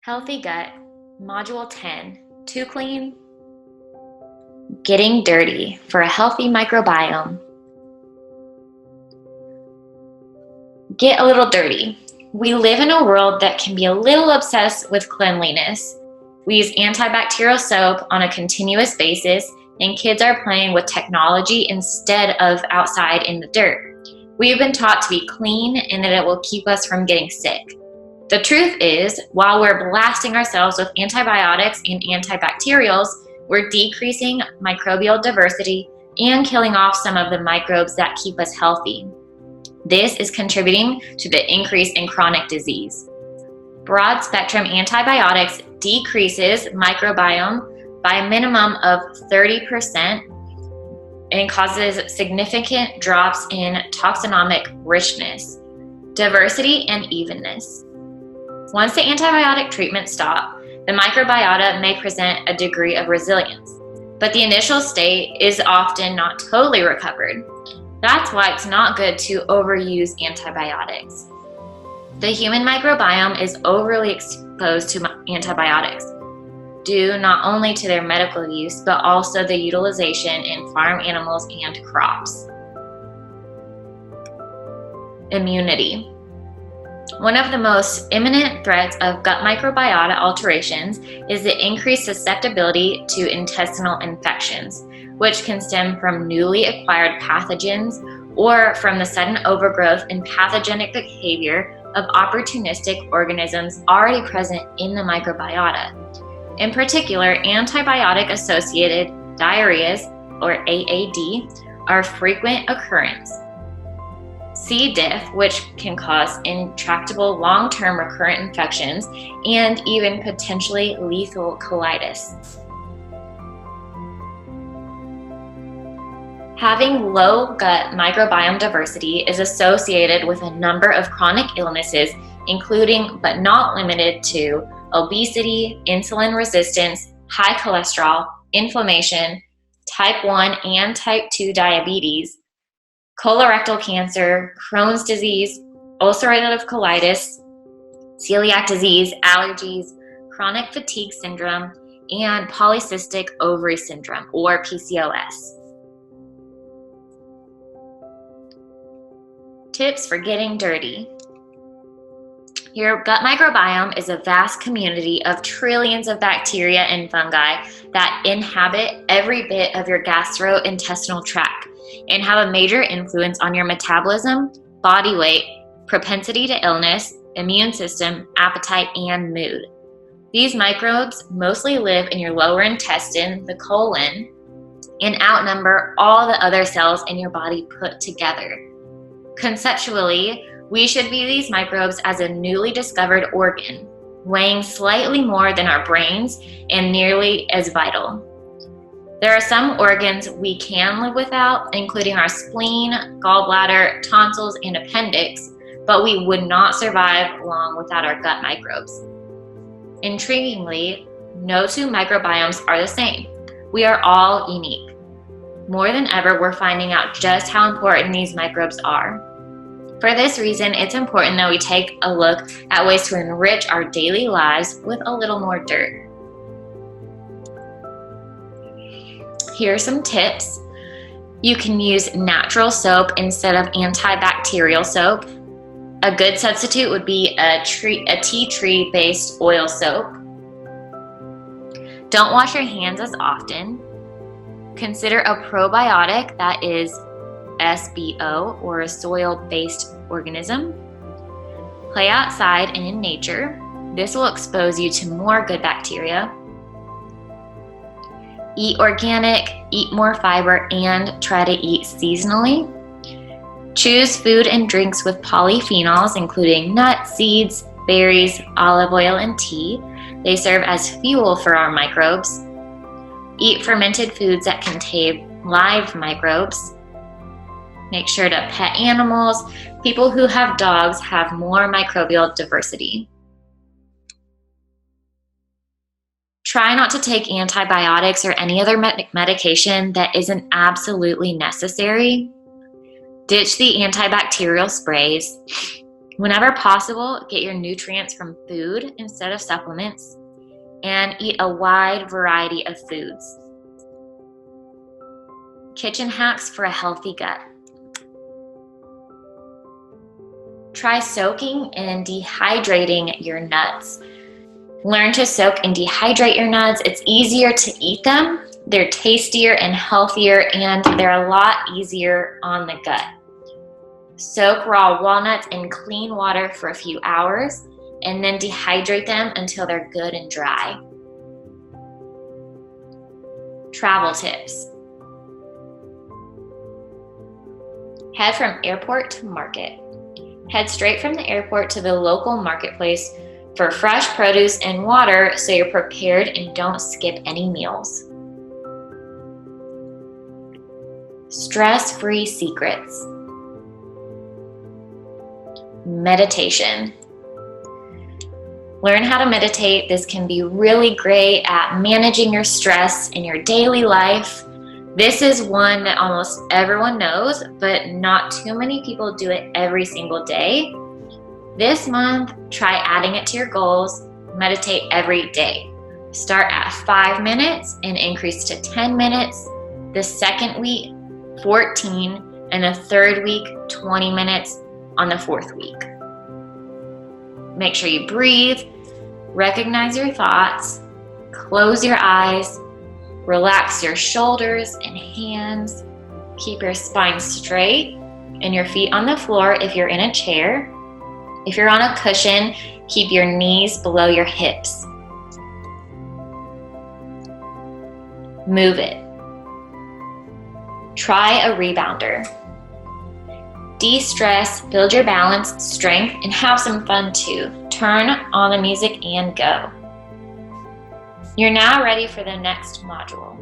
Healthy Gut, Module 10, Too Clean? Getting dirty for a healthy microbiome. Get a little dirty. We live in a world that can be a little obsessed with cleanliness. We use antibacterial soap on a continuous basis, and kids are playing with technology instead of outside in the dirt. We have been taught to be clean and that it will keep us from getting sick. The truth is, while we're blasting ourselves with antibiotics and antibacterials, we're decreasing microbial diversity and killing off some of the microbes that keep us healthy. This is contributing to the increase in chronic disease. Broad-spectrum antibiotics decreases microbiome by a minimum of 30% and causes significant drops in taxonomic richness, diversity, and evenness. Once the antibiotic treatments stop, the microbiota may present a degree of resilience, but the initial state is often not totally recovered. That's why it's not good to overuse antibiotics. The human microbiome is overly exposed to antibiotics, due not only to their medical use, but also the utilization in farm animals and crops. Immunity. One of the most imminent threats of gut microbiota alterations is the increased susceptibility to intestinal infections, which can stem from newly acquired pathogens or from the sudden overgrowth and pathogenic behavior of opportunistic organisms already present in the microbiota. In particular, antibiotic-associated diarrheas, or AAD, are frequent occurrence. C. diff, which can cause intractable long-term recurrent infections and even potentially lethal colitis. Having low gut microbiome diversity is associated with a number of chronic illnesses, including but not limited to obesity, insulin resistance, high cholesterol, inflammation, type 1 and type 2 diabetes, colorectal cancer, Crohn's disease, ulcerative colitis, celiac disease, allergies, chronic fatigue syndrome, and polycystic ovary syndrome, or PCOS. Tips for getting dirty. Your gut microbiome is a vast community of trillions of bacteria and fungi that inhabit every bit of your gastrointestinal tract and have a major influence on your metabolism, body weight, propensity to illness, immune system, appetite, and mood. These microbes mostly live in your lower intestine, the colon, and outnumber all the other cells in your body put together. Conceptually, we should view these microbes as a newly discovered organ, weighing slightly more than our brains and nearly as vital. There are some organs we can live without, including our spleen, gallbladder, tonsils, and appendix, but we would not survive long without our gut microbes. Intriguingly, no two microbiomes are the same. We are all unique. More than ever, we're finding out just how important these microbes are. For this reason, it's important that we take a look at ways to enrich our daily lives with a little more dirt. Here are some tips. You can use natural soap instead of antibacterial soap. A good substitute would be a tea tree-based oil soap. Don't wash your hands as often. Consider a probiotic that is SBO, or a soil-based organism. Play outside and in nature. This will expose you to more good bacteria. Eat organic, eat more fiber, and try to eat seasonally. Choose food and drinks with polyphenols, including nuts, seeds, berries, olive oil, and tea. They serve as fuel for our microbes. Eat fermented foods that contain live microbes. Make sure to pet animals. People who have dogs have more microbial diversity. Try not to take antibiotics or any other medication that isn't absolutely necessary. Ditch the antibacterial sprays. Whenever possible, get your nutrients from food instead of supplements, and eat a wide variety of foods. Kitchen hacks for a healthy gut. Try soaking and dehydrating your nuts. Learn to soak and dehydrate your nuts. It's easier to eat them. They're tastier and healthier, and they're a lot easier on the gut. Soak raw walnuts in clean water for a few hours, and then dehydrate them until they're good and dry. Travel tips. Head from airport to market. Head straight from the airport to the local marketplace for fresh produce and water so you're prepared and don't skip any meals. Stress-free secrets. Meditation. Learn how to meditate. This can be really great at managing your stress in your daily life. This is one that almost everyone knows, but not too many people do it every single day. This month, try adding it to your goals. Meditate every day. Start at 5 minutes and increase to 10 minutes. The second week, 14, and the third week, 20 minutes on the fourth week. Make sure you breathe, recognize your thoughts, close your eyes, relax your shoulders and hands, keep your spine straight and your feet on the floor if you're in a chair. If you're on a cushion, keep your knees below your hips. Move it. Try a rebounder. De-stress, build your balance, strength, and have some fun too. Turn on the music and go. You're now ready for the next module.